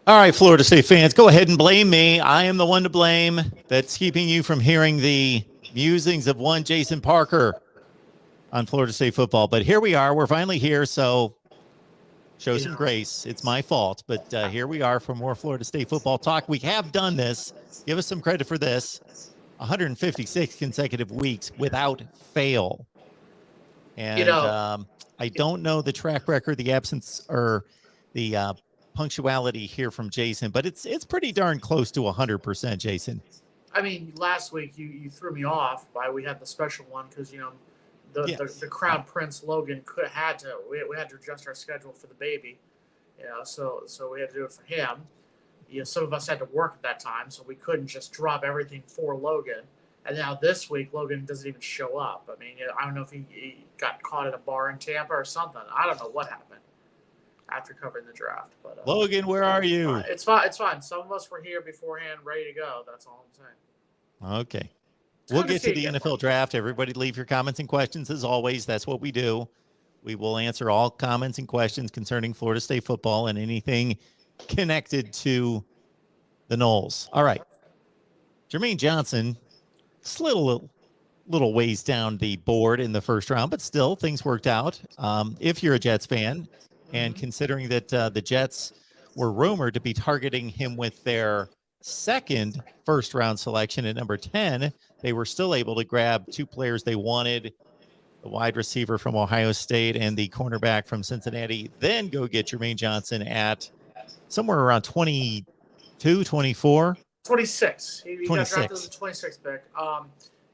All right, Florida State fans, go ahead and blame me. I am the one to blame that's keeping you from hearing the musings of one Jason Parker on Florida State football. But here we are. We're finally here, so show some grace. It's my fault, but here we are for more Florida State football talk. We have done this. Give us some credit for this. 156 consecutive weeks without fail. And I don't know the track record, the absence, or the punctuality here from Jason, but it's pretty darn close to 100%, Jason. I mean, last week you threw me off by we had the special one because the Crown Prince Logan we had to adjust our schedule for the baby, so we had to do it for him. Some of us had to work at that time, so we couldn't just drop everything for Logan. And now this week, Logan doesn't even show up. I mean, I don't know if he got caught at a bar in Tampa or something. I don't know what happened after covering the draft. But Logan, where are you? It's fine. It's fine. Some of us were here beforehand, ready to go. That's all I'm saying. Okay. We'll get to the NFL draft. Everybody leave your comments and questions as always. That's what we do. We will answer all comments and questions concerning Florida State football and anything connected to the Noles. All right. Jermaine Johnson slid a little ways down the board in the first round, but still things worked out. If you're a Jets fan, and considering that the Jets were rumored to be targeting him with their second first-round selection at number 10, they were still able to grab two players they wanted, the wide receiver from Ohio State and the cornerback from Cincinnati, then go get Jermaine Johnson at somewhere around 22, 24. 26. He 26. got drafted as a 26 pick.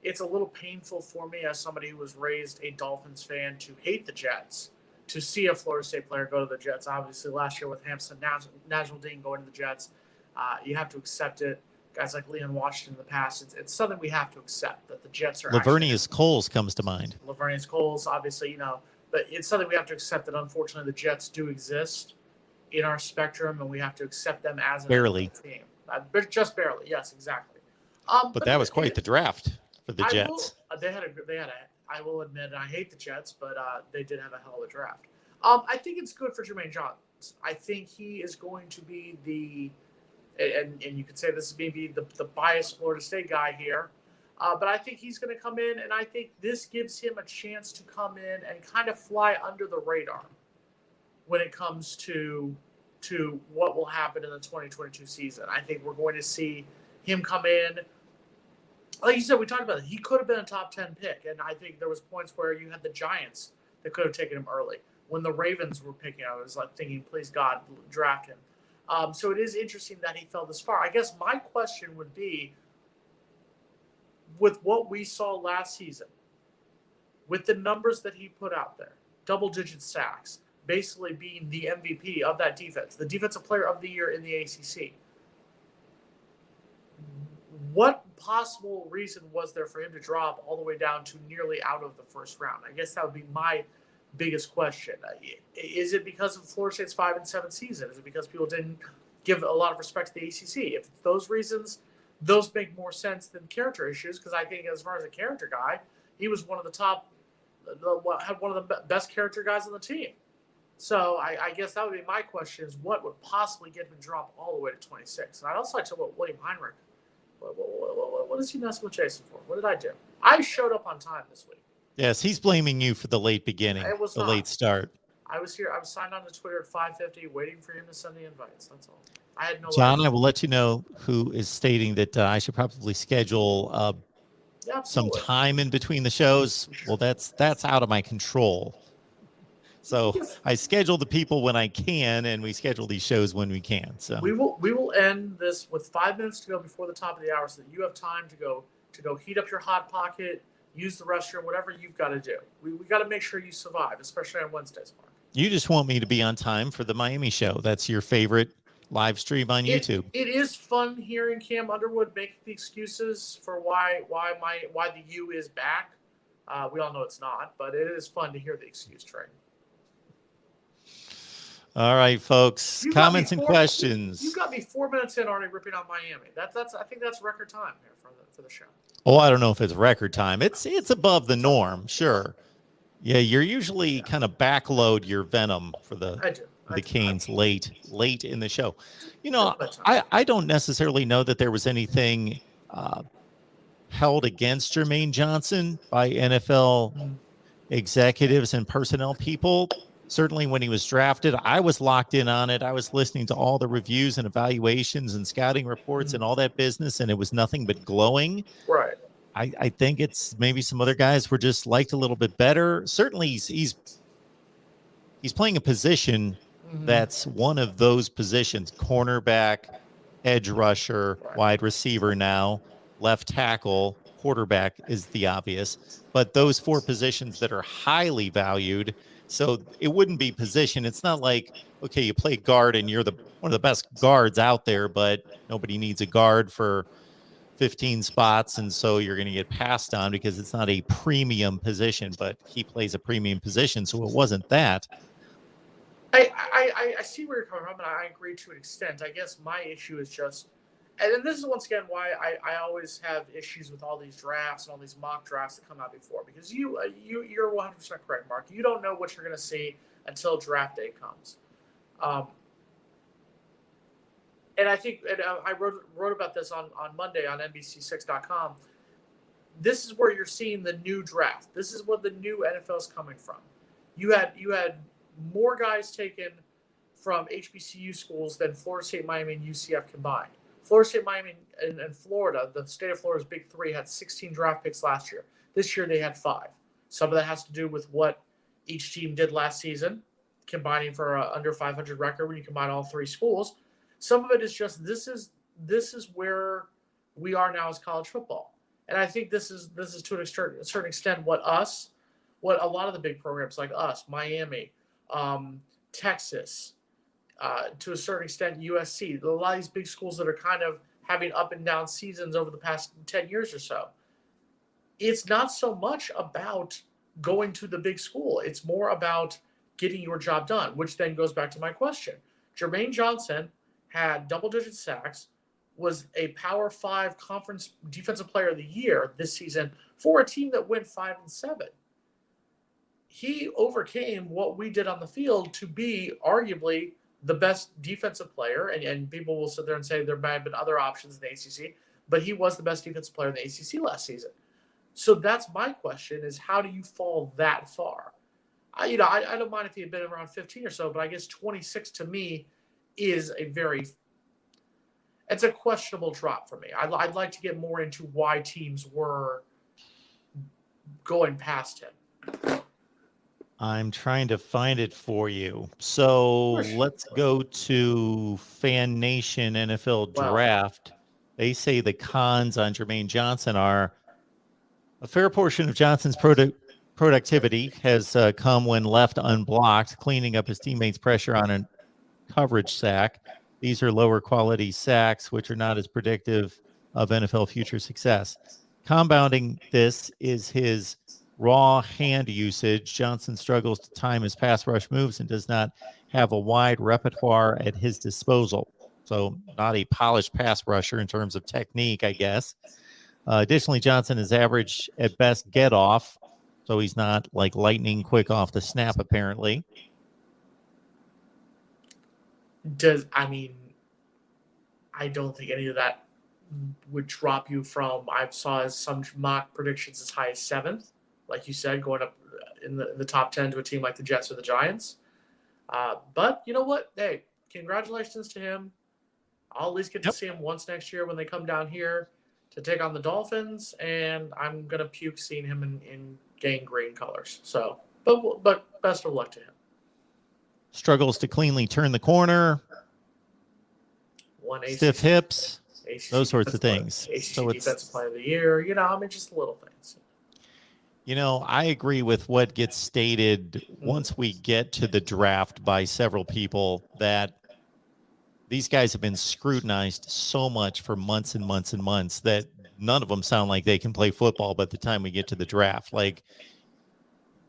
It's a little painful for me as somebody who was raised a Dolphins fan to hate the Jets, to see a Florida State player go to the Jets. Obviously, last year with Hampton Najmuddin going to the Jets, you have to accept it. Guys like Leon Washington in the past, it's something we have to accept that the Jets are. Lavernius Coles comes to mind. Lavernius Coles, obviously, but it's something we have to accept that unfortunately the Jets do exist in our spectrum, and we have to accept them as an NFL team. Just barely, yes, exactly. But that was quite the draft for the Jets. I will admit, and I hate the Jets, but they did have a hell of a draft. I think it's good for Jermaine Johnson. I think he is going to be and you could say this is maybe the biased Florida State guy here, but I think he's going to come in, and I think this gives him a chance to come in and kind of fly under the radar when it comes to what will happen in the 2022 season. I think we're going to see him come in. Like you said, we talked about it. He could have been a top 10 pick, and I think there was points where you had the Giants that could have taken him early. When the Ravens were picking, I was like thinking, please God, draft him. So it is interesting that he fell this far. I guess my question would be, with what we saw last season, with the numbers that he put out there, double-digit sacks, basically being the MVP of that defense, the Defensive Player of the Year in the ACC. What possible reason was there for him to drop all the way down to nearly out of the first round? I guess that would be my biggest question. Is it because of Florida State's 5-7 season? Is it because people didn't give a lot of respect to the ACC? If it's those reasons, those make more sense than character issues, because I think as far as a character guy, he was one of the top, had one of the best character guys on the team. So I guess that would be my question, is what would possibly get him to drop all the way to 26? And I'd also like to know what William Heinrich, what is he messing with Jason for? What did I do? I showed up on time this week. Yes, he's blaming you for the late beginning, late start. I was here. I was signed on to Twitter at 5:50, waiting for him to send the invites. That's all. I had no. John, I will let you know who is stating that I should probably schedule some time in between the shows. Well, that's out of my control. So I schedule the people when I can, and we schedule these shows when we can. So we will end this with 5 minutes to go before the top of the hour, so that you have time to go heat up your hot pocket, use the restroom, whatever you've got to do. We got to make sure you survive, especially on Wednesdays, Mark. You just want me to be on time for the Miami show. That's your favorite live stream on YouTube. It is fun hearing Cam Underwood make the excuses for why the U is back. We all know it's not, but it is fun to hear the excuse train. All right, folks. Comments and questions. You got me 4 minutes in already ripping on Miami. That's I think that's record time here for the show. Oh, I don't know if it's record time. It's above the norm, sure. Yeah, you're usually kind of backload your venom for the the Canes late in the show. You know, I don't necessarily know that there was anything held against Jermaine Johnson by NFL executives and personnel people. Certainly when he was drafted, I was locked in on it. I was listening to all the reviews and evaluations and scouting reports and all that business, and it was nothing but glowing. Right. I think it's maybe some other guys were just liked a little bit better. Certainly he's playing a position that's one of those positions: cornerback, edge rusher, wide receiver now, left tackle, quarterback is the obvious. But those four positions that are highly valued, so it wouldn't be position. It's not like, okay, you play guard and you're one of the best guards out there, but nobody needs a guard for 15 spots, and so you're going to get passed on because it's not a premium position, but he plays a premium position, so it wasn't that. I see where you're coming from, and I agree to an extent. I guess my issue is just, and this is once again why I always have issues with all these drafts and all these mock drafts that come out before, because you're 100% correct, Mark. You don't know what you're going to see until draft day comes. And I think, and I wrote about this on Monday on NBC6.com. This is where you're seeing the new draft. This is where the new NFL is coming from. You had more guys taken from HBCU schools than Florida State, Miami, and UCF combined. Florida State, Miami, and Florida, the state of Florida's big three, had 16 draft picks last year. This year they had 5. Some of that has to do with what each team did last season, combining for an under 500 record when you combine all 3 schools. Some of it is just this is where we are now as college football, and I think this is to a certain extent what a lot of the big programs like us, Miami, Texas, to a certain extent USC, a lot of these big schools that are kind of having up and down seasons over the past 10 years or so. It's not so much about going to the big school; it's more about getting your job done, which then goes back to my question. Jermaine Johnson had double-digit sacks, was a Power 5 conference defensive player of the year this season for a team that went 5-7. He overcame what we did on the field to be arguably the best defensive player, and people will sit there and say there might have been other options in the ACC, but he was the best defensive player in the ACC last season. So that's my question: is how do you fall that far? I don't mind if he had been around 15 or so, but I guess 26 to me is it's a questionable drop for me. I'd like to get more into why teams were going past him. I'm trying to find it for you. So let's go to Fan Nation NFL Draft. They say the cons on Jermaine Johnson are a fair portion of Johnson's productivity has come when left unblocked, cleaning up his teammates' pressure on a coverage sack. These are lower quality sacks, which are not as predictive of NFL future success. Compounding this is his raw hand usage. Johnson struggles to time his pass rush moves and does not have a wide repertoire at his disposal. So not a polished pass rusher in terms of technique, I guess. Additionally, Johnson is average at best get off, so he's not like lightning quick off the snap, apparently. I don't think any of that would drop you from, I saw some mock predictions as high as 7th, like you said, going up in the top 10 to a team like the Jets or the Giants. But you know what? Hey, congratulations to him. I'll at least get to see him once next year when they come down here to take on the Dolphins, and I'm going to puke seeing him in gang green colors. So, but best of luck to him. Struggles to cleanly turn the corner. Stiff hips, those sorts of things. So it's Defensive Player of the Year, just little things. I agree with what gets stated once we get to the draft by several people, that these guys have been scrutinized so much for months and months and months that none of them sound like they can play football by the time we get to the draft. Like,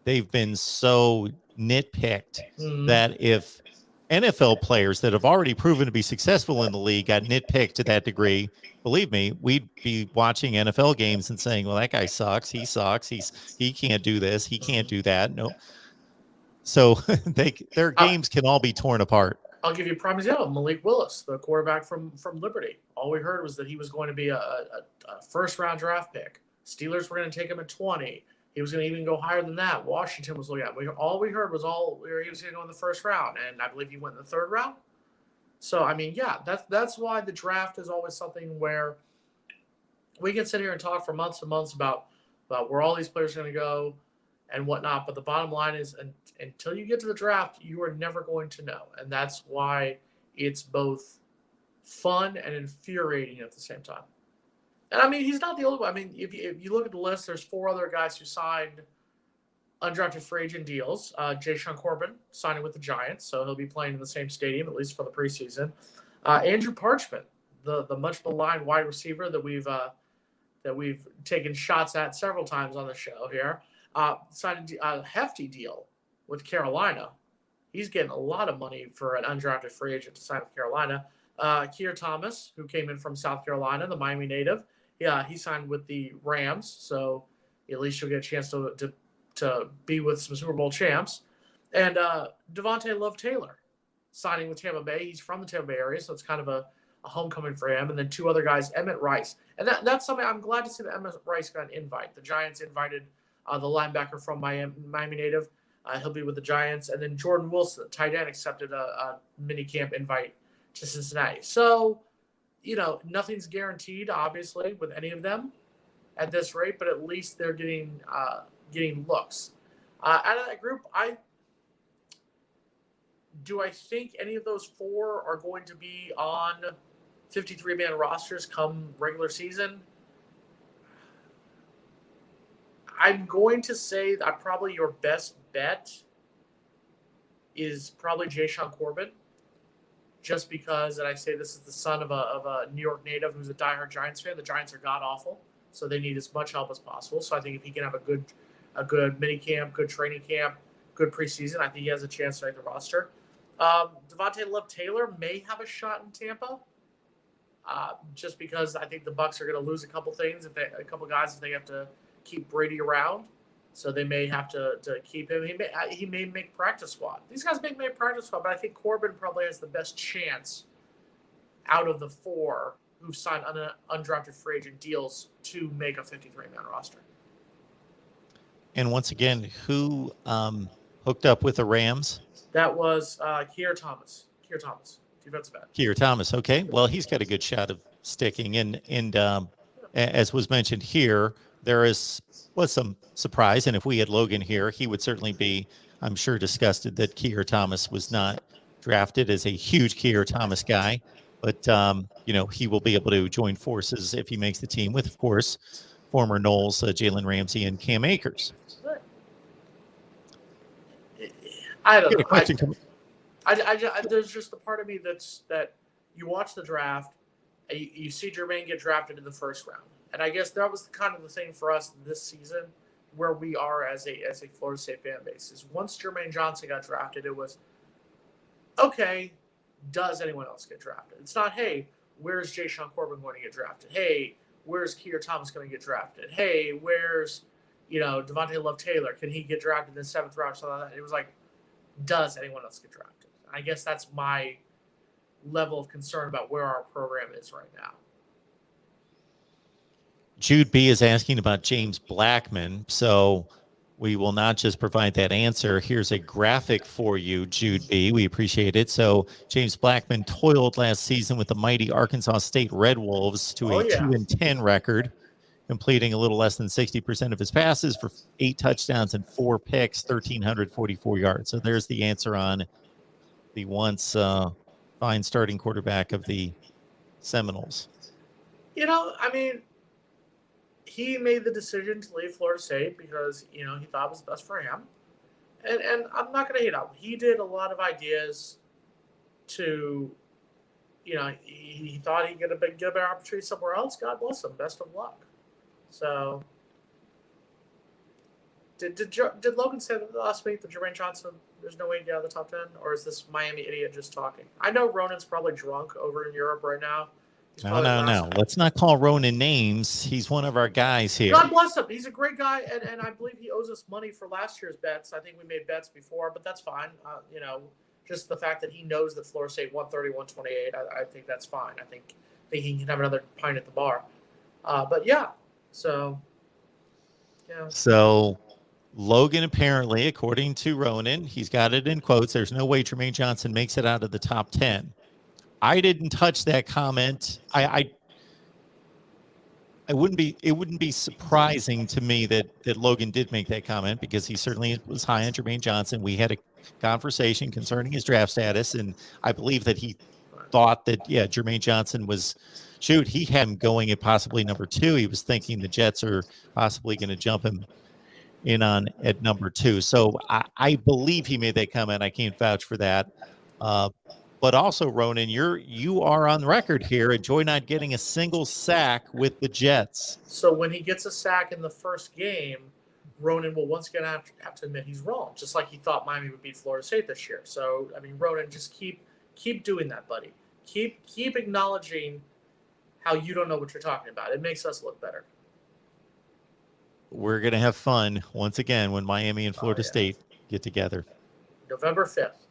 they've been so nitpicked that if NFL players that have already proven to be successful in the league got nitpicked to that degree, believe me, we'd be watching NFL games and saying, well, that guy sucks. He sucks. He can't do this. He can't do that. No. So their games can all be torn apart. I'll give you a prime example. Malik Willis, the quarterback from Liberty. All we heard was that he was going to be a first-round draft pick. Steelers were going to take him at 20. He was going to even go higher than that. Washington was looking at. All we heard was he was going to go in the first round, and I believe he went in the third round. So I mean, yeah, that's why the draft is always something where we can sit here and talk for months and months about where all these players are going to go and whatnot. But the bottom line is, until you get to the draft, you are never going to know. And that's why it's both fun and infuriating at the same time. And I mean, he's not the only one. I mean, if you look at the list, there's 4 other guys who signed undrafted free agent deals. Jayshon Corbin signing with the Giants, so he'll be playing in the same stadium, at least for the preseason. Andrew Parchment, the much maligned wide receiver that we've taken shots at several times on the show here, signed a hefty deal with Carolina. He's getting a lot of money for an undrafted free agent to sign with Carolina. Keir Thomas, who came in from South Carolina, the Miami native, he signed with the Rams, so at least you'll get a chance to be with some Super Bowl champs. And Devontae Love-Taylor signing with Tampa Bay. He's from the Tampa Bay area, so it's kind of a homecoming for him. And then 2 other guys, Emmett Rice. And that's something I'm glad to see that Emmett Rice got an invite. The Giants invited the linebacker from Miami native. He'll be with the Giants. And then Jordan Wilson, the tight end, accepted a mini camp invite to Cincinnati. So, nothing's guaranteed, obviously, with any of them at this rate, but at least they're getting looks. Out of that group, I think any of those 4 are going to be on 53-man rosters come regular season. I'm going to say that probably your best bet is probably Jayshon Corbin, just because, and I say this is the son of a New York native who's a diehard Giants fan. The Giants are god-awful, so they need as much help as possible. So I think if he can have a good mini camp, good training camp, good preseason, I think he has a chance to make the roster. Devontae Love-Taylor may have a shot in Tampa, just because I think the Bucs are going to lose a couple guys if they have to keep Brady around. So they may have to keep him. He may make practice squad. These guys may make practice squad, but I think Corbin probably has the best chance out of the 4 who've signed undrafted free agent deals to make a 53-man roster. And once again, who hooked up with the Rams? That was Keir Thomas, defensive end. Keir Thomas. Okay. Well, he's got a good shot of sticking. And as was mentioned here, there was some surprise. And if we had Logan here, he would certainly be, I'm sure, disgusted that Keir Thomas was not drafted as a huge Keir Thomas guy. But, he will be able to join forces if he makes the team with, of course, former Knowles, Jalen Ramsey, and Cam Akers. I don't know. There's just the part of me that you watch the draft, and you see Jermaine get drafted in the first round. And I guess that was kind of the same for us this season, where we are as a Florida State fan base. Is once Jermaine Johnson got drafted, it was, okay, does anyone else get drafted? It's not, hey, where's Jayshon Corbin going to get drafted? Hey, where's Keir Thomas going to get drafted? Hey, where's, Devontae Love-Taylor? Can he get drafted in the 7th round? Something like that. It was like, does anyone else get drafted? I guess that's my level of concern about where our program is right now. Jude B is asking about James Blackman, so we will not just provide that answer. Here's a graphic for you, Jude B. We appreciate it. So James Blackman toiled last season with the mighty Arkansas State Red Wolves to a 2-10 record, completing a little less than 60% of his passes for 8 touchdowns and 4 picks, 1,344 yards. So there's the answer on the once fine starting quarterback of the Seminoles. He made the decision to leave Florida State because, he thought it was best for him. And I'm not going to hate on him. He did a lot of ideas to, he thought he'd get a better opportunity somewhere else. God bless him. Best of luck. So, did Logan say last week that Jermaine Johnson, there's no way to get out of the top 10? Or is this Miami idiot just talking? I know Ronan's probably drunk over in Europe right now, No. Let's not call Ronan names. He's one of our guys here. God bless him. He's a great guy, and I believe he owes us money for last year's bets. I think we made bets before, but that's fine. Just the fact that he knows that Florida State 130, 128, I think that's fine. I think he can have another pint at the bar. But yeah, so yeah. So Logan, apparently, according to Ronan, he's got it in quotes, there's no way Jermaine Johnson makes it out of the top 10. I didn't touch that comment. It wouldn't be surprising to me that Logan did make that comment, because he certainly was high on Jermaine Johnson. We had a conversation concerning his draft status, and I believe that he thought that, Jermaine Johnson was, he had him going at possibly number 2. He was thinking the Jets are possibly going to jump him in on at number 2. So I believe he made that comment. I can't vouch for that. But also, Ronan, you are on record here. Enjoy not getting a single sack with the Jets. So when he gets a sack in the first game, Ronan will once again have to admit he's wrong, just like he thought Miami would beat Florida State this year. So I mean, Ronan, just keep doing that, buddy. Keep acknowledging how you don't know what you're talking about. It makes us look better. We're gonna have fun once again when Miami and Florida State get together. November 5th.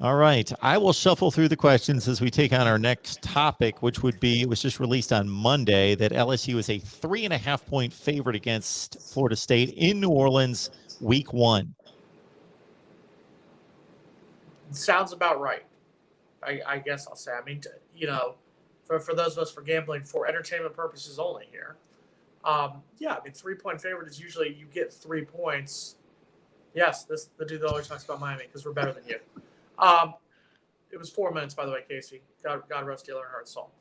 All right. I will shuffle through the questions as we take on our next topic, which would be, it was just released on Monday that LSU is a 3.5-point favorite against Florida State in New Orleans, week 1. Sounds about right. I guess I'll say. I mean, for those of us for gambling for entertainment purposes only here. I mean, 3-point favorite is usually you get 3 points. Yes, the dude that always talks about Miami because we're better than you. It was 4 minutes, by the way, Casey. God rest your heart soul.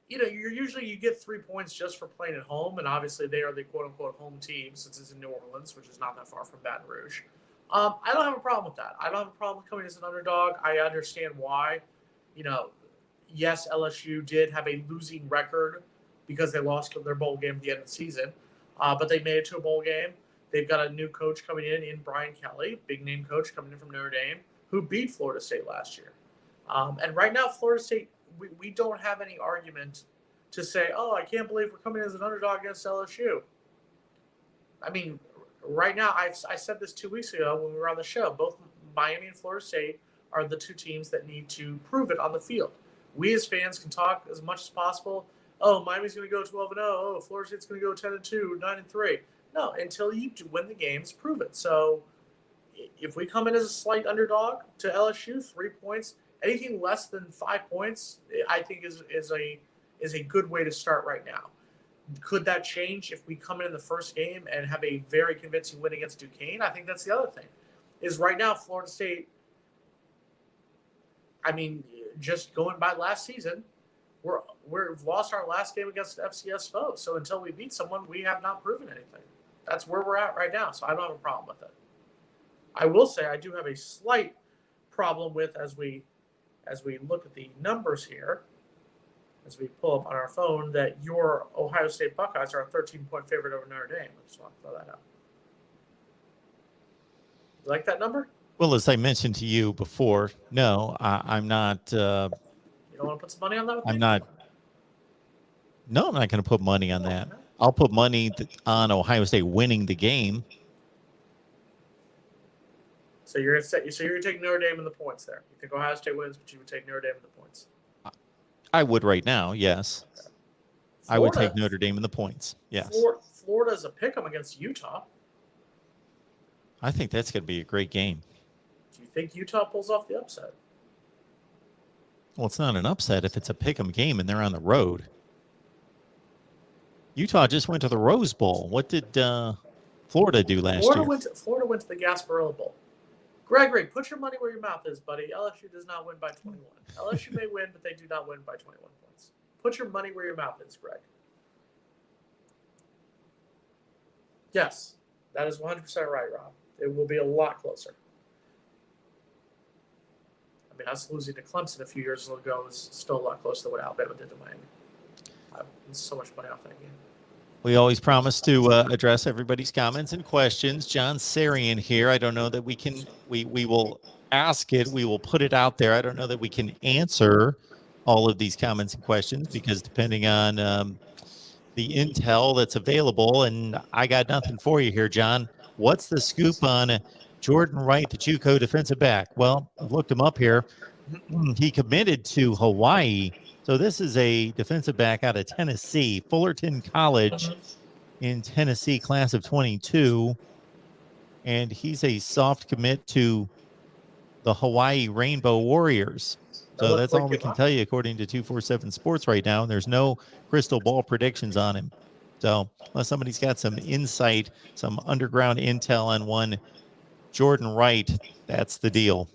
You get 3 points just for playing at home, and obviously they are the quote unquote home team since it's in New Orleans, which is not that far from Baton Rouge. I don't have a problem with that. I don't have a problem coming as an underdog. I understand why. Yes, LSU did have a losing record because they lost their bowl game at the end of the season, but they made it to a bowl game. They've got a new coach coming in Brian Kelly, big name coach coming in from Notre Dame, who beat Florida State last year. And right now, Florida State, we don't have any argument to say, oh, I can't believe we're coming as an underdog against LSU. I mean, right now, I said this 2 weeks ago when we were on the show, both Miami and Florida State are the two teams that need to prove it on the field. We as fans can talk as much as possible. Oh, Miami's going to go 12-0. Oh, Florida State's going to go 10-2, 9-3. No, until you win the games, prove it. So if we come in as a slight underdog to LSU, 3 points, anything less than 5 points, I think is a good way to start right now. Could that change if we come in the first game and have a very convincing win against Duquesne? I think that's the other thing. Is right now Florida State, I mean, just going by last season, we've lost our last game against FCS foes. So until we beat someone, we have not proven anything. That's where we're at right now. So I don't have a problem with it. I will say I do have a slight problem with as we look at the numbers here, as we pull up on our phone, that your Ohio State Buckeyes are a 13-point favorite over Notre Dame. I just want to throw that out. You like that number? Well, as I mentioned to you before, no, I'm not. You don't want to put some money on that? I'm not going to put money on that. I'll put money on Ohio State winning the game. So you're going to take Notre Dame in the points there. You think Ohio State wins, but you would take Notre Dame in the points. I would right now, yes. Okay. I would take Notre Dame in the points. Yes. Florida's a pick-em against Utah. I think that's going to be a great game. Do you think Utah pulls off the upset? Well, it's not an upset if it's a pick 'em game and they're on the road. Utah just went to the Rose Bowl. What did Florida do last year? Florida went to the Gasparilla Bowl. Gregory, put your money where your mouth is, buddy. LSU does not win by 21. LSU may win, but they do not win by 21 points. Put your money where your mouth is, Greg. Yes, that is 100% right, Rob. It will be a lot closer. I mean, us losing to Clemson a few years ago is still a lot closer than what Alabama did to Miami. There's so much money off that game. We always promise to address everybody's comments and questions. John Sarian here. I don't know that we will ask it, we will put it out there. I don't know that we can answer all of these comments and questions because depending on the intel that's available, and I got nothing for you here, John. What's the scoop on Jordan Wright, the JUCO defensive back? Well, I've looked him up here. He committed to Hawaii. So this is a defensive back out of Tennessee, Fullerton College in Tennessee, class of 22. And he's a soft commit to the Hawaii Rainbow Warriors. So that's all we can tell you according to 247 Sports right now. And there's no crystal ball predictions on him. So unless somebody's got some insight, some underground intel on one Jordan Wright, that's the deal.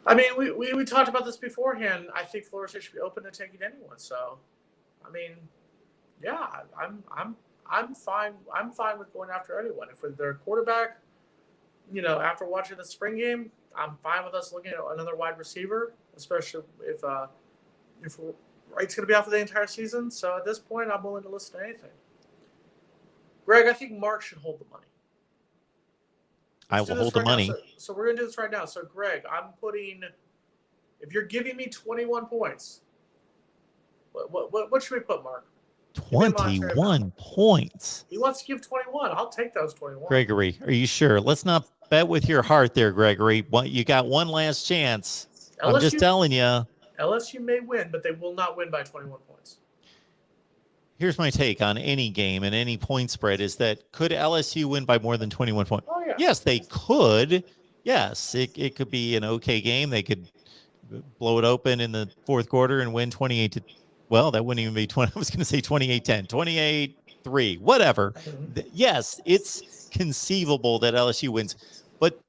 I mean, we talked about this beforehand. I think Florida State should be open to taking anyone. So, I mean, yeah, I'm fine. I'm fine with going after anyone. If they're a quarterback, you know, after watching the spring game, I'm fine with us looking at another wide receiver, especially if Wright's going to be out for the entire season. So at this point, I'm willing to listen to anything. Greg, I think Mark should hold the money. I will hold the money. So we're going to do this right now. So, Greg, I'm putting – if you're giving me 21 points, what should we put, Mark? 21 points. He wants to give 21. I'll take those 21. Gregory, are you sure? Let's not bet with your heart there, Gregory. You got one last chance. I'm just telling you. LSU may win, but they will not win by 21 points. Here's my take on any game and any point spread is that could LSU win by more than 21 points? Oh, yeah. Yes, they could. Yes, it could be an okay game. They could blow it open in the fourth quarter and win 28 to well, that wouldn't even be 20. I was going to say 28-10, 28-3, whatever. Yes, it's conceivable that LSU wins, but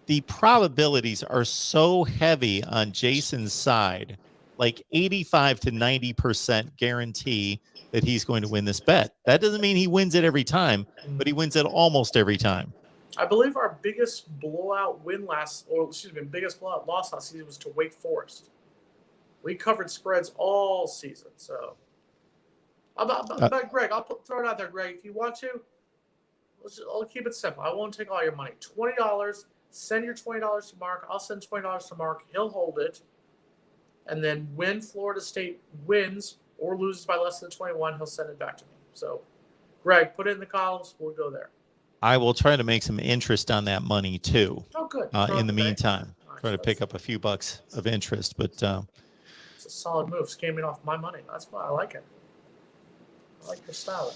the probabilities are so heavy on Jason's side, like 85 to 90% guarantee that he's going to win this bet. That doesn't mean he wins it every time, but he wins it almost every time. I believe our biggest biggest blowout loss last season was to Wake Forest. We covered spreads all season, so. But Greg, throw it out there, Greg. If you want to, I'll keep it simple. I won't take all your money. $20. Send your $20 to Mark. I'll send $20 to Mark. He'll hold it, and then when Florida State wins or loses by less than 21, he'll send it back to me. So, Greg, put it in the columns. We'll go there. I will try to make some interest on that money too. Oh, good. In the meantime, try to pick up a few bucks of interest, but. It's a solid move. Scamming off my money. That's why I like it. I like your style.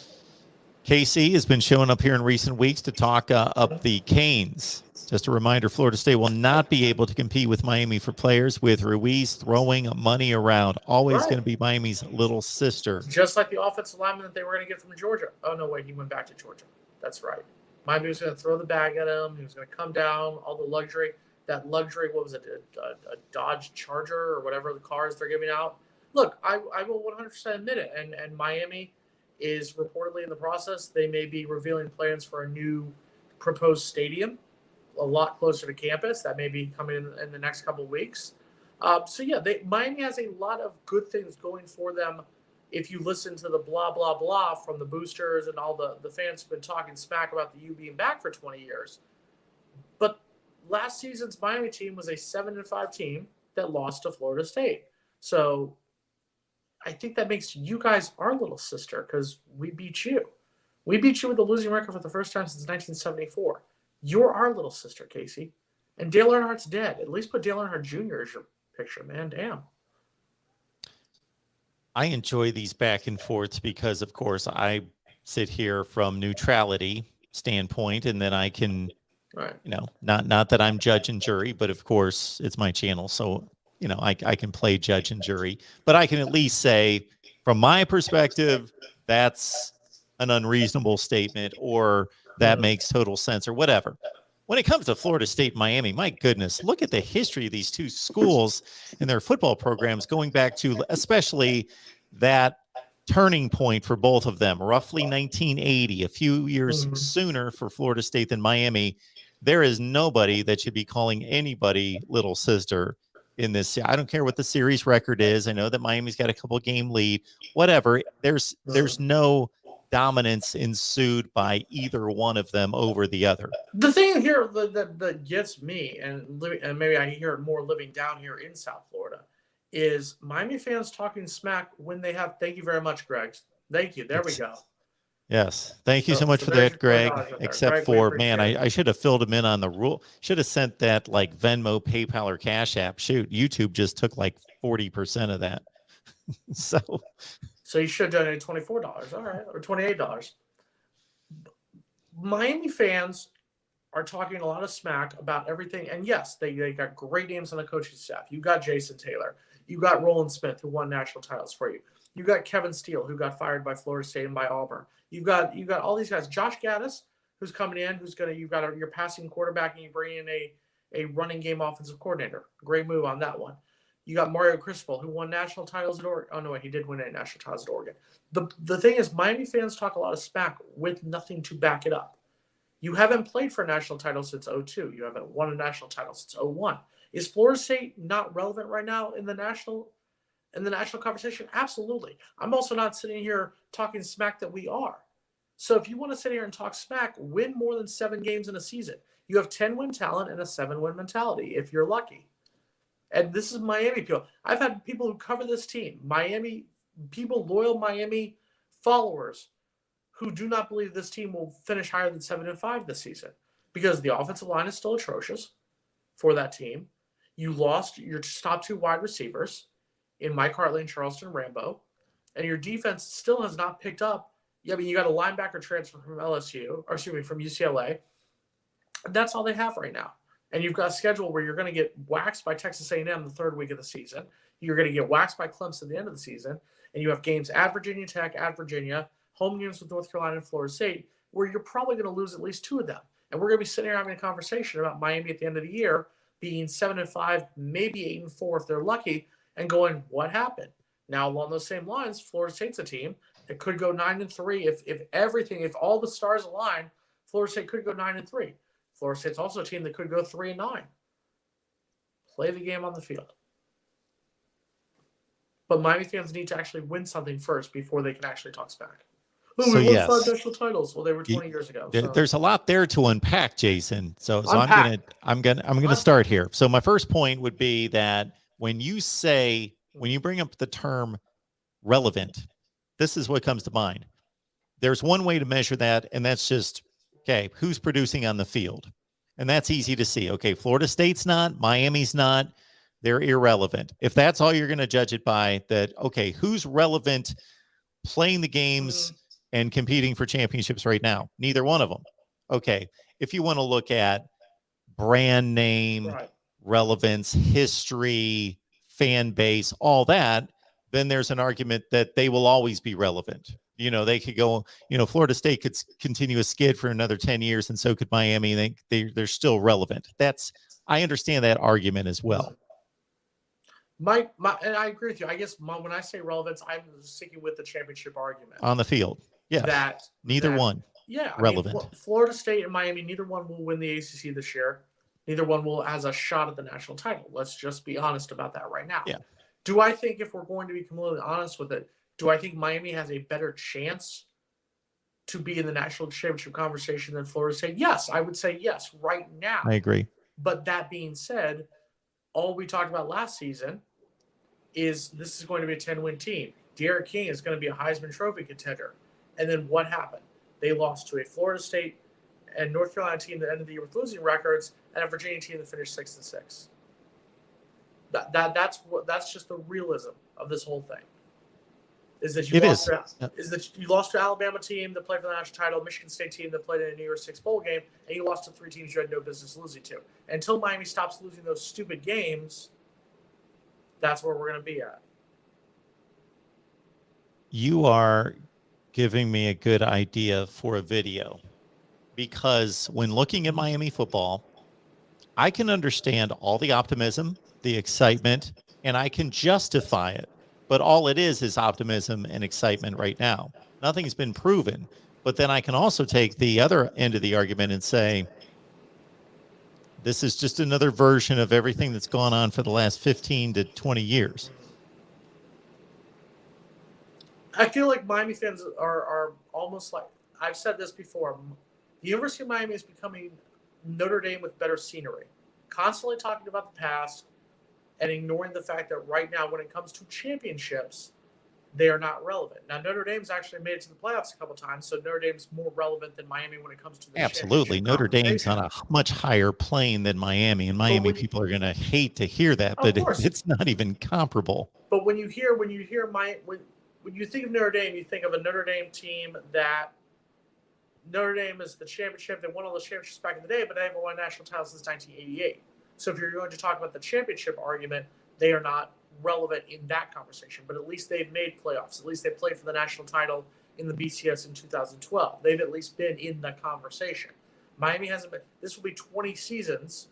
KC has been showing up here in recent weeks to talk up the Canes. Just a reminder, Florida State will not be able to compete with Miami for players with Ruiz throwing money around. Always going to be Miami's little sister. Just like the offensive lineman that they were going to get from Georgia. Oh, no, wait. He went back to Georgia. That's right. Miami was going to throw the bag at him. He was going to come down, all the luxury. That luxury, what was it, a Dodge Charger or whatever the cars they're giving out. Look, I will 100% admit it. And Miami is reportedly in the process. They may be revealing plans for a new proposed stadium, a lot closer to campus. That may be coming in the next couple of weeks. Miami has a lot of good things going for them. If you listen to the blah, blah, blah from the boosters and all the fans who've been talking smack about the U being back for 20 years. But last season's Miami team was a 7-5 team that lost to Florida State. So I think that makes you guys our little sister because we beat you. We beat you with a losing record for the first time since 1974. You're our little sister, Casey. And Dale Earnhardt's dead. At least put Dale Earnhardt Jr. as your picture, man. Damn. I enjoy these back and forths because, of course, I sit here from neutrality standpoint, and then I can, not that I'm judge and jury, but of course it's my channel, so I can play judge and jury. But I can at least say, from my perspective, that's an unreasonable statement, or that makes total sense, or whatever. When it comes to Florida State and Miami, my goodness, look at the history of these two schools and their football programs going back to especially that turning point for both of them, roughly 1980, a few years sooner for Florida State than Miami. There is nobody that should be calling anybody little sister in this. I don't care what the series record is. I know that Miami's got a couple game lead, whatever. There's no dominance ensued by either one of them over the other. The thing here that gets me, and maybe I hear it more living down here in South Florida, is Miami fans talking smack when they have. Thank you very much, Greg. Thank you. There we go. Yes. Thank you so much for that, Greg. Except Greg, for, man, I should have filled him in on the rule. Should have sent that like Venmo, PayPal, or Cash App. Shoot, YouTube just took like 40% of that. So you should donate $24, all right, or $28. Miami fans are talking a lot of smack about everything, and yes, they got great names on the coaching staff. You got Jason Taylor, you got Roland Smith, who won national titles for you. You got Kevin Steele, who got fired by Florida State and by Auburn. You got all these guys. Josh Gaddis, who's coming in, you've got your passing quarterback, and you bring in a running game offensive coordinator. Great move on that one. You got Mario Cristobal, who won national titles at Oregon. Oh, no, he did win a national titles at Oregon. The thing is, Miami fans talk a lot of smack with nothing to back it up. You haven't played for a national title since 2002. You haven't won a national title since 2001. Is Florida State not relevant right now in the national conversation? Absolutely. I'm also not sitting here talking smack that we are. So if you want to sit here and talk smack, win more than 7 games in a season. You have 10-win talent and a 7-win mentality if you're lucky. And this is Miami people. I've had people who cover this team, Miami people, loyal Miami followers, who do not believe this team will finish higher than 7-5 this season because the offensive line is still atrocious for that team. You lost your top 2 wide receivers in Mike Hartley and Charleston Rambo, and your defense still has not picked up. I mean, you got a linebacker transfer from from UCLA. That's all they have right now. And you've got a schedule where you're going to get waxed by Texas A&M the 3rd week of the season. You're going to get waxed by Clemson at the end of the season. And you have games at Virginia Tech, at Virginia, home games with North Carolina and Florida State, where you're probably going to lose at least 2 of them. And we're going to be sitting here having a conversation about Miami at the end of the year being 7-5, maybe 8-4 if they're lucky, and going, what happened? Now, along those same lines, Florida State's a team that could go 9-3 if all the stars align. Florida State could go 9-3. Florida State's also a team that could go 3-9. Play the game on the field. But Miami fans need to actually win something first before they can actually talk smack. Oh, we won 5 national titles. Well, they were 20 years ago. So. There's a lot there to unpack, Jason. So I'm gonna start here. So my first point would be that when you bring up the term relevant, this is what comes to mind. There's one way to measure that, and that's just, okay, who's producing on the field? And that's easy to see. Okay, Florida State's not, Miami's not, they're irrelevant. If that's all you're going to judge it by, that, okay, who's relevant playing the games and competing for championships right now? Neither one of them. Okay, if you want to look at brand name, relevance, history, fan base, all that, then there's an argument that they will always be relevant. They could go, Florida State could continue a skid for another 10 years, and so could Miami. They're still relevant. I understand that argument as well. And I agree with you. I guess when I say relevance, I'm sticking with the championship argument. On the field, yeah. Neither one. Yeah. Relevant. I mean, Florida State and Miami, neither one will win the ACC this year. Neither one has a shot at the national title. Let's just be honest about that right now. Yeah. Do I think, if we're going to be completely honest with it, do I think Miami has a better chance to be in the national championship conversation than Florida State? Yes, I would say yes right now. I agree. But that being said, all we talked about last season is this is going to be a 10-win team. De'Aaron King is going to be a Heisman Trophy contender. And then what happened? They lost to a Florida State and North Carolina team that ended the year with losing records, and a Virginia team that finished 6-6. That's just the realism of this whole thing. Is that you lost to Alabama team that played for the national title, Michigan State team that played in a New Year's Six bowl game, and you lost to 3 teams you had no business losing to. Until Miami stops losing those stupid games, that's where we're going to be at. You are giving me a good idea for a video, because when looking at Miami football, I can understand all the optimism, the excitement, and I can justify it. But all it is optimism and excitement right now. Nothing's been proven. But then I can also take the other end of the argument and say, this is just another version of everything that's gone on for the last 15 to 20 years. I feel like Miami fans are almost like, I've said this before. The University of Miami is becoming Notre Dame with better scenery, constantly talking about the past and ignoring the fact that right now, when it comes to championships, they are not relevant. Now, Notre Dame's actually made it to the playoffs a couple times, so Notre Dame's more relevant than Miami when it comes to the Absolutely. championship Notre Dame's conversation. on a much higher plane than Miami, and Miami people are going to hate to hear that, Of but course. it's not even comparable. But when you hear when you think of Notre Dame, you think of a Notre Dame team that Notre Dame is the championship. They won all the championships back in the day, but they haven't won a national title since 1988. So if you're going to talk about the championship argument, they are not relevant in that conversation. But at least they've made playoffs. At least they played for the national title in the BCS in 2012. They've at least been in the conversation. Miami hasn't been. This will be 20 seasons.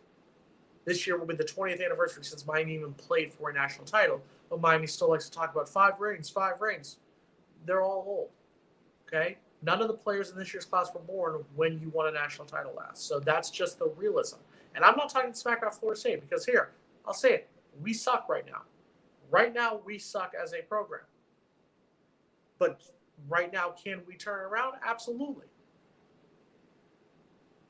This year will be the 20th anniversary since Miami even played for a national title. But Miami still likes to talk about 5 rings, 5 rings. They're all old. Okay? None of the players in this year's class were born when you won a national title last. So that's just the realism. And I'm not talking smack about Florida State because here, I'll say it. We suck right now. Right now, we suck as a program. But right now, can we turn it around? Absolutely.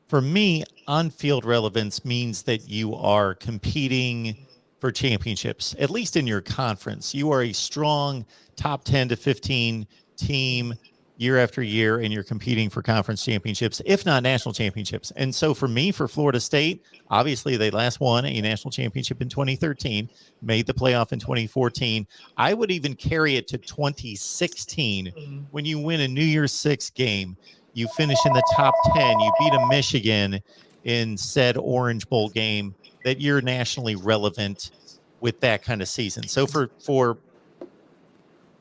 For me, on-field relevance means that you are competing for championships, at least in your conference. You are a strong top 10 to 15 team year after year, and you're competing for conference championships, if not national championships. And so for me, for Florida State, obviously they last won a national championship in 2013, made the playoff in 2014. I would even carry it to 2016 when you win a New Year's Six game. You finish in the top 10. You beat a Michigan in said Orange Bowl game, that you're nationally relevant with that kind of season. So for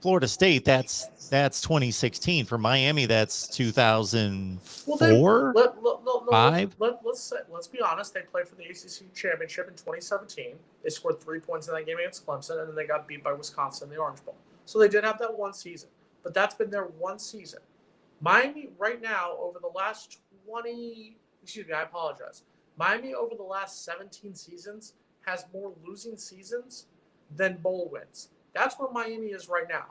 Florida State, that's 2016. For Miami, that's 2004, five. Let's be honest. They played for the ACC championship in 2017. They scored 3 points in that game against Clemson, and then they got beat by Wisconsin in the Orange Bowl. So they did have that one season, but that's been their one season. Miami right now, over the last 20, I apologize. Miami over the last 17 seasons has more losing seasons than bowl wins. That's where Miami is right now.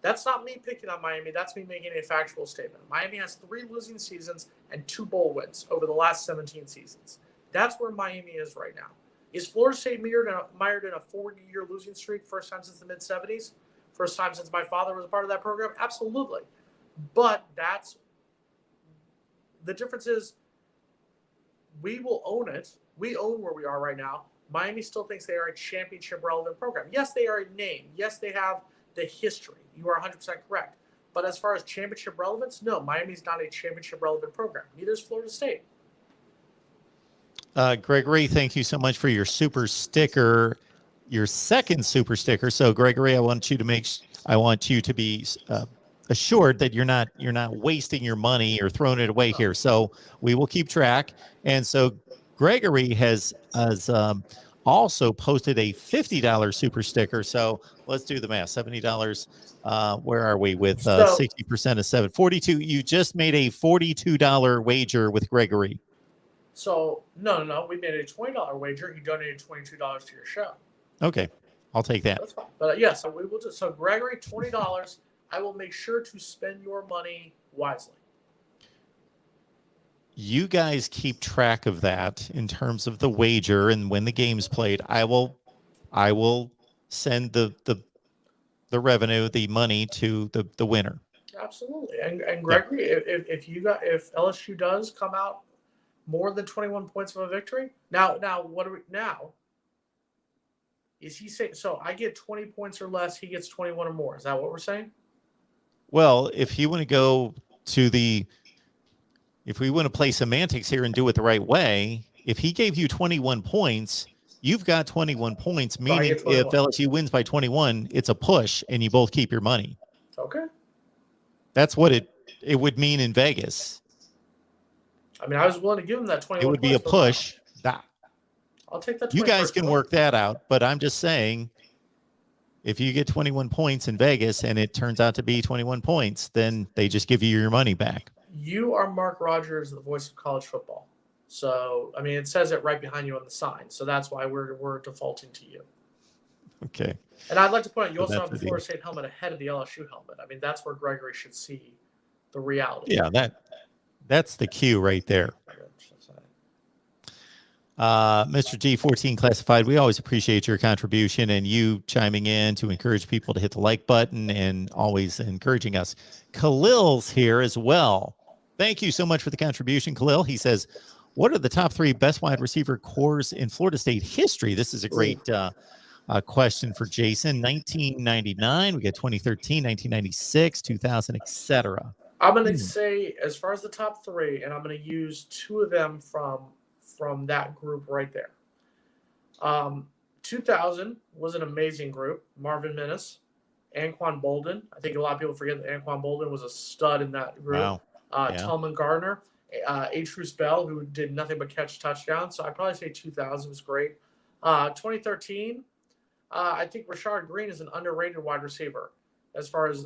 That's not me picking on Miami. That's me making a factual statement. Miami has 3 losing seasons and 2 bowl wins over the last 17 seasons. That's where Miami is right now. Is Florida State mired in a 40-year losing streak, first time since the mid-'70s? First time since my father was a part of that program? Absolutely. But that's the difference is we will own it. We own where we are right now. Miami still thinks they are a championship relevant program. Yes, they are a name. Yes, they have the history. You are 100% correct. But as far as championship relevance, no, Miami's not a championship relevant program. Neither is Florida State. Gregory, thank you so much for your super sticker, your second super sticker. So Gregory, I want you to be assured that you're not wasting your money or throwing it away here. So we will keep track. And so Gregory has also posted a $50 super sticker. So let's do the math. $70. Where are we with 60% of 742? You just made a $42 wager with Gregory. So no. We made a $20 wager. He donated $22 to your show. Okay, I'll take that. That's fine. But yes, so we will just Gregory, $20. I will make sure to spend your money wisely. You guys keep track of that in terms of the wager and when the game's played. I will send the revenue, the money to the winner. Absolutely. And Gregory, yeah. if LSU does come out more than 21 points of a victory, now what are we now? Is he saying so? I get 20 points or less, he gets 21 or more. Is that what we're saying? Well, if you want to go to if we want to play semantics here and do it the right way, if he gave you 21 points, you've got 21 points, meaning if LSU wins by 21, it's a push and you both keep your money. Okay. That's what it would mean in Vegas. I mean, I was willing to give him that 21 It would be a push. I'll take that. You guys can work that out, but I'm just saying, if you get 21 points in Vegas and it turns out to be 21 points, then they just give you your money back. You are Mark Rogers, the voice of college football. So, I mean, it says it right behind you on the sign. So that's why we're defaulting to you. Okay. And I'd like to point out, you So also that's have the the deal. Florida State helmet ahead of the LSU helmet. I mean, that's where Gregory should see the reality. Yeah, that's the cue right there. Mr. G14 Classified, we always appreciate your contribution and you chiming in to encourage people to hit the like button and always encouraging us. Khalil's here as well. Thank you so much for the contribution, Khalil. He says, what are the top 3 best wide receiver cores in Florida State history? This is a great question for Jason. 1999, we got 2013, 1996, 2000, etc. I'm going to say, as far as the top 3, and I'm going to use 2 of them from that group right there. 2000 was an amazing group. Marvin Minnis, Anquan Bolden. I think a lot of people forget that Anquan Bolden was a stud in that group. Wow. Tillman Gardner, Atrus Bell, who did nothing but catch touchdowns. So I'd probably say 2000 was great. 2013, I think Rashard Green is an underrated wide receiver as far as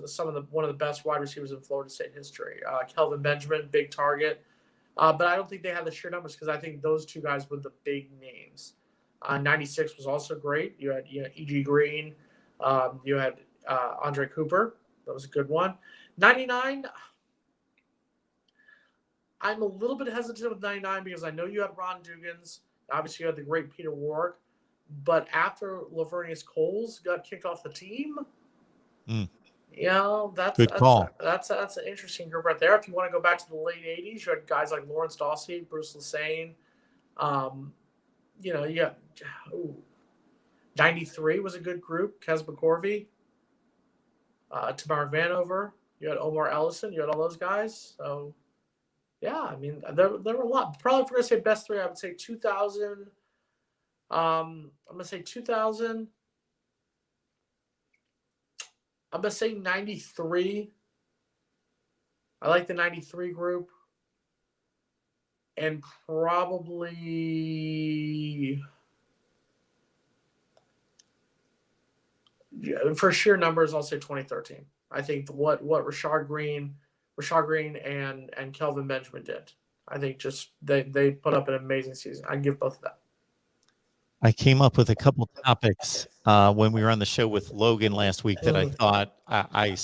one of the best wide receivers in Florida State history. Kelvin Benjamin, big target. But I don't think they had the sheer numbers because I think those 2 guys were the big names. 96 was also great. You had E.G. Green. You had Andre Cooper. That was a good one. 99, I'm a little bit hesitant with 99 because I know you had Ron Dugans. Obviously, you had the great Peter Warrick. But after Lavernius Coles got kicked off the team, that's an interesting group right there. If you want to go back to the late 80s, you had guys like Lawrence Dawsey, Bruce Lesane. 93 was a good group. Kes McCorvey, Tamar Vanover. You had Omar Ellison. You had all those guys. So, yeah, I mean, there were a lot. Probably if we're going to say best 3, I would say 2000. I'm going to say 2000. I'm going to say 93. I like the 93 group. And probably, for sheer numbers, I'll say 2013. I think what Rashard Green and Kelvin Benjamin did. I think just they put up an amazing season. I'd give both of them. I came up with a couple topics when we were on the show with Logan last week that I thought I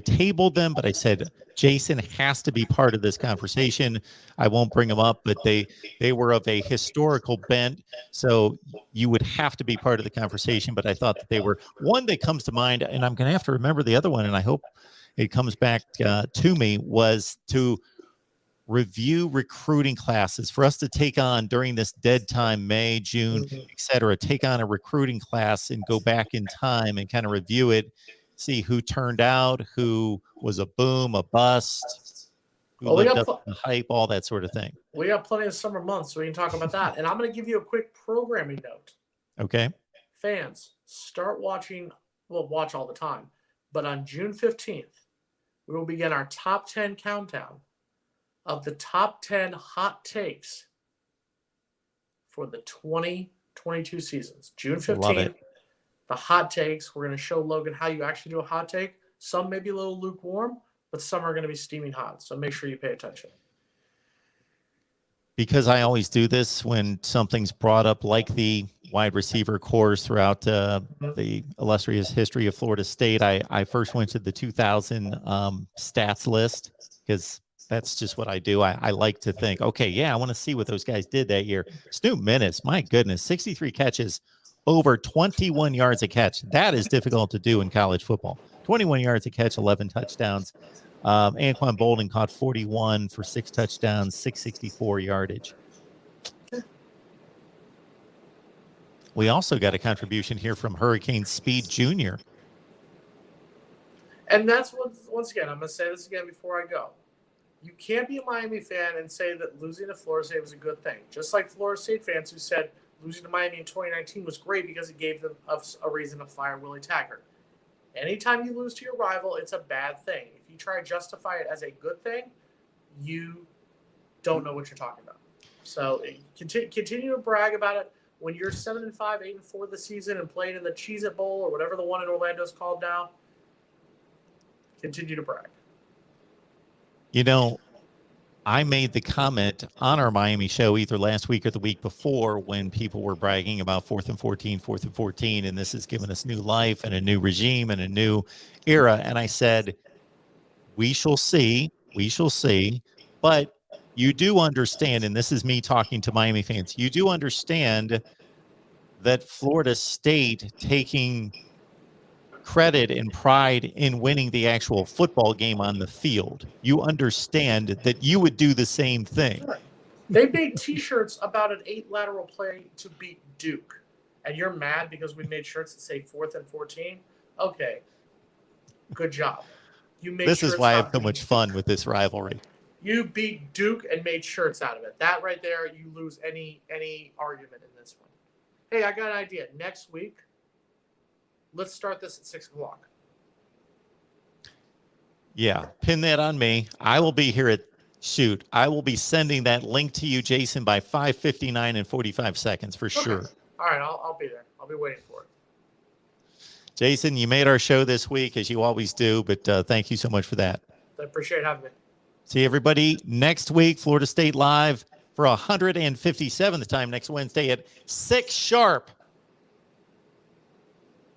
tabled them, but I said Jason has to be part of this conversation. I won't bring them up, but they were of a historical bent, so you would have to be part of the conversation. But I thought that they were one that comes to mind, and I'm going to have to remember the other one, and I hope it comes back to me, was to review recruiting classes for us to take on during this dead time, May, June, etc. Take on a recruiting class and go back in time and kind of review it, see who turned out, who was a boom, a bust, who lived up to the hype, all that sort of thing. We got plenty of summer months, so we can talk about that. And I'm going to give you a quick programming note. Okay. Fans, start watching. Well, watch all the time. But on June 15th, we will begin our top 10 countdown of the top 10 hot takes for the 2022 seasons. June 15th, the hot takes. We're going to show Logan how you actually do a hot take. Some may be a little lukewarm, but some are going to be steaming hot. So make sure you pay attention. Because I always do this when something's brought up, like the wide receiver cores throughout the illustrious history of Florida State. I first went to the 2000 stats list because that's just what I do. I like to think, okay, yeah, I want to see what those guys did that year. Snoop Minnis, my goodness, 63 catches, over 21 yards a catch. That is difficult to do in college football. 21 yards a catch, 11 touchdowns. Anquan Bolden caught 41 for 6 touchdowns, 664 yardage. We also got a contribution here from Hurricane Speed Jr. And that's what, once again, I'm going to say this again before I go. You can't be a Miami fan and say that losing to Florida State was a good thing. Just like Florida State fans who said losing to Miami in 2019 was great because it gave them a reason to fire Willie Taggart. Anytime you lose to your rival, it's a bad thing. If you try to justify it as a good thing, you don't know what you're talking about. So continue to brag about it. When you're 7-5, 8-4 this season and playing in the Cheez-It Bowl or whatever the one in Orlando is called now, continue to brag. You know, I made the comment on our Miami show either last week or the week before when people were bragging about 4th and 14, 4th and 14, and this has given us new life and a new regime and a new era. And I said, we shall see. We shall see. But you do understand, and this is me talking to Miami fans, you do understand that Florida State taking credit and pride in winning the actual football game on the field. You understand that you would do the same thing. Sure. They made T-shirts about an 8 lateral play to beat Duke, and you're mad because we made shirts that say 4th and 14. Okay, good job. You made. This is why I have so much fun with this rivalry. You beat Duke and made shirts out of it. That right there, you lose any argument in this one. Hey, I got an idea. Next week, let's start this at 6 o'clock. Yeah, pin that on me. I will be here at I will be sending that link to you, Jason, by 5:59 and 45 seconds for sure. All right, I'll be there. I'll be waiting for it. Jason, you made our show this week, as you always do, but thank you so much for that. I appreciate having me. See everybody next week, Florida State Live for 157th time next Wednesday at 6 sharp.